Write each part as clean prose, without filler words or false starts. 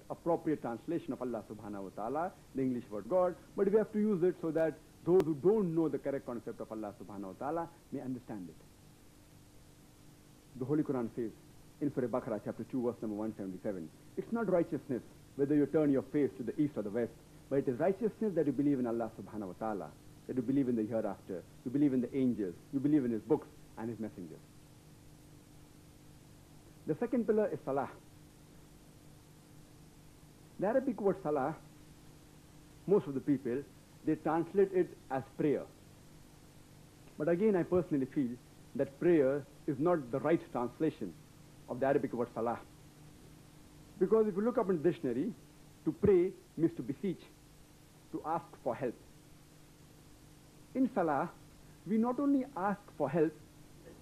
appropriate translation of Allah subhanahu wa ta'ala, the English word God, but we have to use it so that those who don't know the correct concept of Allah subhanahu wa ta'ala may understand it. The Holy Quran says in Surah Baqarah chapter 2 verse number 177, it's not righteousness whether you turn your face to the east or the west, but it is righteousness that you believe in Allah subhanahu wa ta'ala, that you believe in the hereafter, you believe in the angels, you believe in His books and His messengers. The second pillar is salah. The Arabic word salah, most of the people, they translate it as prayer. But again, I personally feel that prayer is not the right translation of the Arabic word salah. Because if you look up in the dictionary, to pray means to beseech, to ask for help. In salah, we not only ask for help,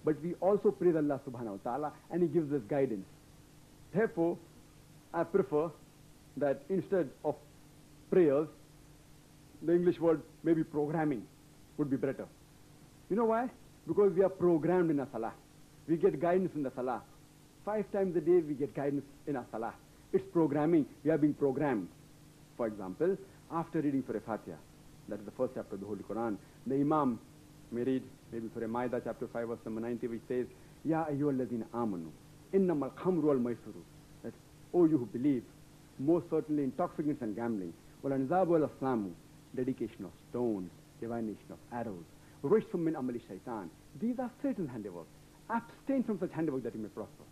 but we also praise Allah subhanahu wa ta'ala and He gives us guidance. Therefore, I prefer that instead of prayers, the English word maybe programming would be better. You know why? Because we are programmed in our salah. We get guidance in the salah. 5 times a day we get guidance in our salah. It's programming. We are being programmed. For example, after reading Surah Fatiha, that is the first chapter of the Holy Quran, the Imam may read maybe Surah Maida chapter 5 verse number 90, which says, Ya ayyuhalladhina amanu, innamal khamru wal maisuru. That, oh you who believe, most certainly intoxicants and gambling, wal anzabu wal aslamu, dedication of stones, divination of arrows, rishfum min amali shaitan. These are Satan's handiwork. Abstain from such handiwork that you may prosper.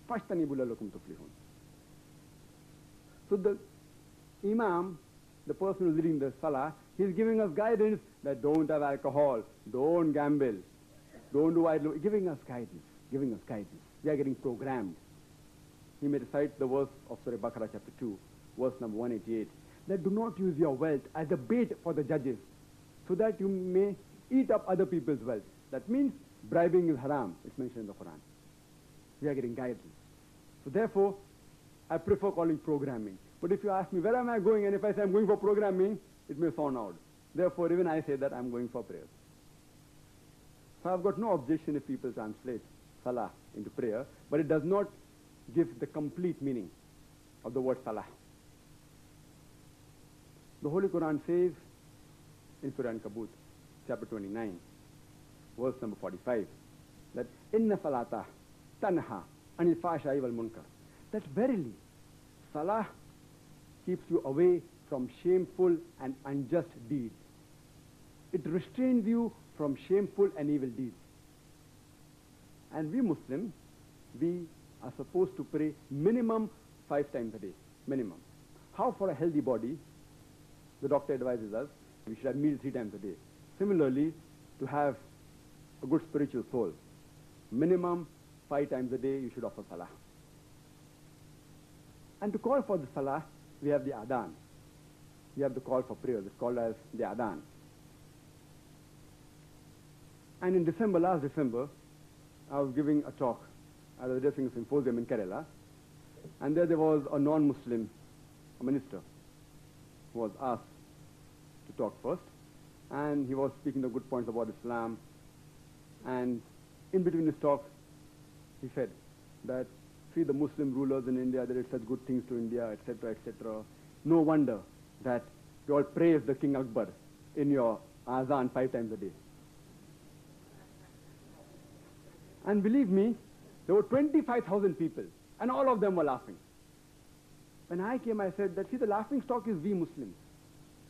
Fashtanibu lalakum tuflihun. So the Imam, the person who is leading the salah, he is giving us guidance that don't have alcohol, don't gamble, don't do idle, giving us guidance, giving us guidance. We are getting programmed. He may recite the verse of Surah Baqarah chapter 2, verse number 188, that do not use your wealth as a bait for the judges, so that you may eat up other people's wealth. That means bribing is haram. It's mentioned in the Quran. We are getting guidance. So therefore, I prefer calling programming. But if you ask me, where am I going? And if I say I'm going for programming, it may sound odd. Therefore, even I say that I'm going for prayers. So I've got no objection if people translate salah into prayer, but it does not give the complete meaning of the word salah. The Holy Quran says in Surah Ankabut, chapter 29, verse number 45, that inna salata tanha anil fahsha'i wal munkar. That verily, salah keeps you away from shameful and unjust deeds. It restrains you from shameful and evil deeds. And we Muslims, we are supposed to pray minimum 5 times a day. Minimum. How for a healthy body, the doctor advises us, we should have meals 3 times a day. Similarly, to have a good spiritual soul, minimum 5 times a day you should offer salah. And to call for the salah, we have the adhan. We have the call for prayers. It's called as the adhan. And in December, last December, I was giving a talk. I was addressing a symposium in Kerala. And there was a non-Muslim, a minister, who was asked to talk first. And he was speaking the good points about Islam. And in between his talk, he said that, see the Muslim rulers in India, they did such good things to India, etc., etc. No wonder that you all praise the King Akbar in your azan 5 times a day. And believe me, there were 25,000 people, and all of them were laughing. When I came, I said that, see, the laughing stock is we Muslims.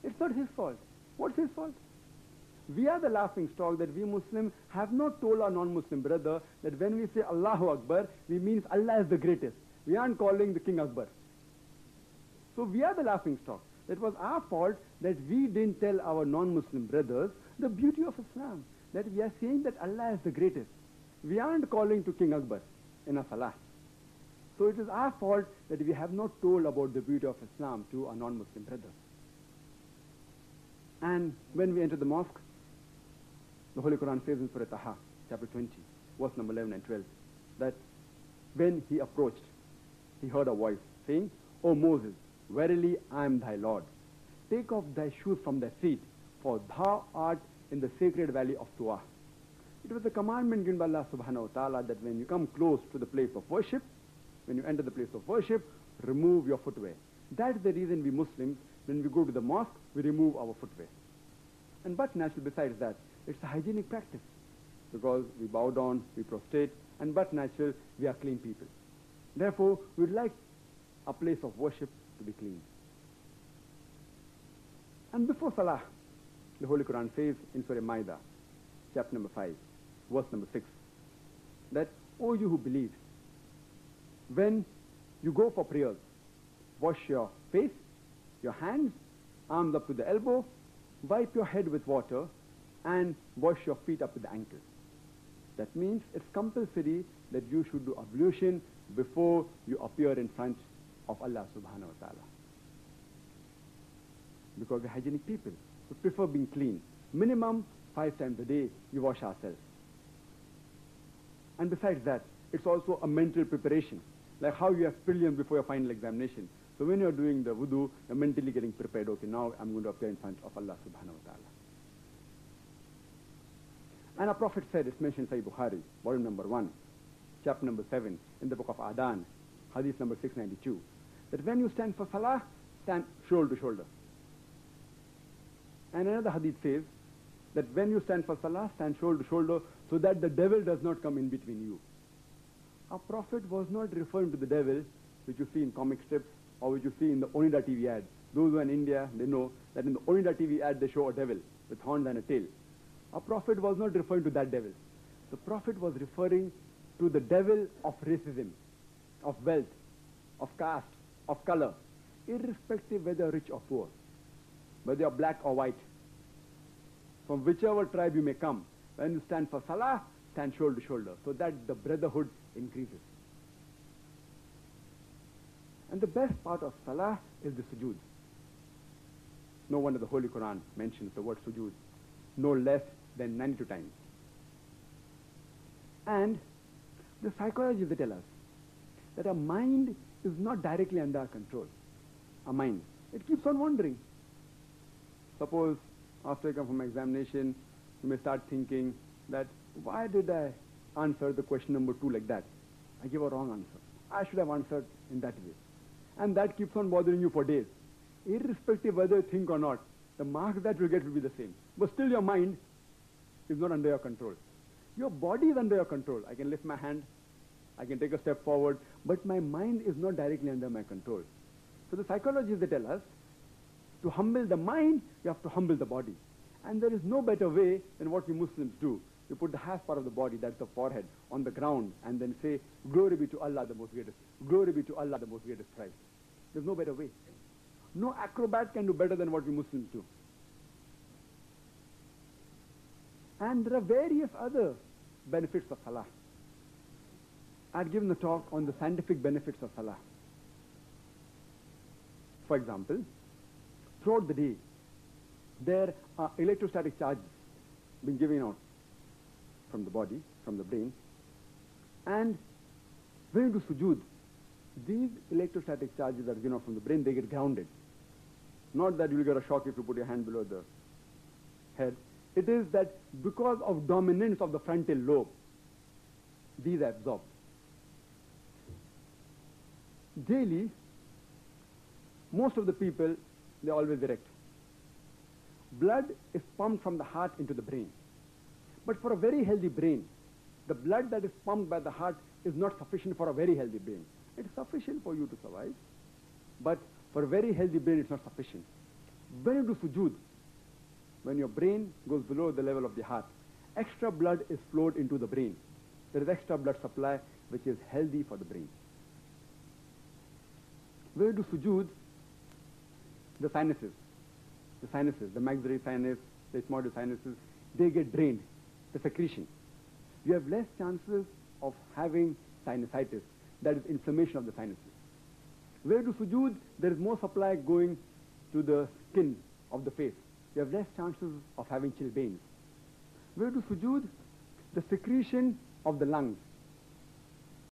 It's not his fault. What's his fault? We are the laughing stock that we Muslims have not told our non-Muslim brother that when we say Allahu Akbar, we mean Allah is the greatest. We aren't calling the King Akbar. So we are the laughing stock. It was our fault that we didn't tell our non-Muslim brothers the beauty of Islam, that we are saying that Allah is the greatest. We aren't calling to King Akbar in our salah. So it is our fault that we have not told about the beauty of Islam to our non-Muslim brothers. And when we enter the mosque, the Holy Quran says in Surah Taha, chapter 20, verse number 11 and 12, that when he approached, he heard a voice saying, O Moses, verily I am thy Lord. Take off thy shoes from thy feet, for thou art in the sacred valley of Tuah. It was a commandment given by Allah subhanahu wa ta'ala that when you come close to the place of worship, when you enter the place of worship, remove your footwear. That's the reason we Muslims, when we go to the mosque, we remove our footwear. And but naturally, besides that, it's a hygienic practice, because we bow down, we prostrate, and but natural, we are clean people. Therefore, we'd like a place of worship to be clean. And before Salah, the Holy Quran says in Surah Maida, chapter number 5, verse number 6, that, O you who believe, when you go for prayers, wash your face, your hands, arms up to the elbow, wipe your head with water, and wash your feet up to the ankles. That means it's compulsory that you should do ablution before you appear in front of Allah subhanahu wa ta'ala. Because we're hygienic people. We prefer being clean. Minimum 5 times a day, we wash ourselves. And besides that, it's also a mental preparation. Like how you have prelims before your final examination. So when you're doing the wudu, you're mentally getting prepared. Okay, now I'm going to appear in front of Allah subhanahu wa ta'ala. And our Prophet said, it's mentioned in Sahih Bukhari, volume number 1, chapter number 7, in the book of Adhan, hadith number 692, that when you stand for salah, stand shoulder to shoulder. And another hadith says that when you stand for salah, stand shoulder to shoulder, so that the devil does not come in between you. Our Prophet was not referring to the devil, which you see in comic strips, or which you see in the Onida TV ad. Those who are in India, they know that in the Onida TV ad, they show a devil with horns and a tail. Our Prophet was not referring to that devil. The Prophet was referring to the devil of racism, of wealth, of caste, of color, irrespective whether rich or poor, whether you're black or white. From whichever tribe you may come, when you stand for salah, stand shoulder to shoulder, so that the brotherhood increases. And the best part of salah is the sujood. No wonder the Holy Quran mentions the word sujood no less than 92 times. And the psychologists, they tell us that our mind is not directly under our control. Our mind, it keeps on wandering. Suppose after you come from examination, you may start thinking that, why did I answer the question number 2 like that? I gave a wrong answer. I should have answered in that way. And that keeps on bothering you for days. Irrespective whether you think or not, the marks that you get will be the same. But still your mind is not under your control. Your body is under your control. I can lift my hand, I can take a step forward, but my mind is not directly under my control. So the psychologists, they tell us, to humble the mind, you have to humble the body. And there is no better way than what we Muslims do. You put the half part of the body, that's the forehead, on the ground, and then say, glory be to Allah the most greatest. Glory be to Allah the most greatest Christ. There's no better way. No acrobat can do better than what we Muslims do. And there are various other benefits of salah. I'd given a talk on the scientific benefits of salah. For example, throughout the day, there are electrostatic charges being given out from the body, from the brain. And when you do sujood, these electrostatic charges that are given out from the brain, they get grounded. Not that you'll get a shock if you put your hand below the head. It is that because of dominance of the frontal lobe, these are absorbed. Daily, most of the people, they're always erect. Blood is pumped from the heart into the brain. But for a very healthy brain, the blood that is pumped by the heart is not sufficient for a very healthy brain. It's sufficient for you to survive, but for a very healthy brain, it's not sufficient. When you do sujood, when your brain goes below the level of the heart, extra blood is flowed into the brain. There is extra blood supply, which is healthy for the brain. When you do sujood, the sinuses, the maxillary sinus, the ethmoidal sinuses, they get drained, the secretion. You have less chances of having sinusitis, that is inflammation of the sinuses. Where do sujood, there is more supply going to the skin of the face. You have less chances of having chilblains. Where do sujood, the secretion of the lungs,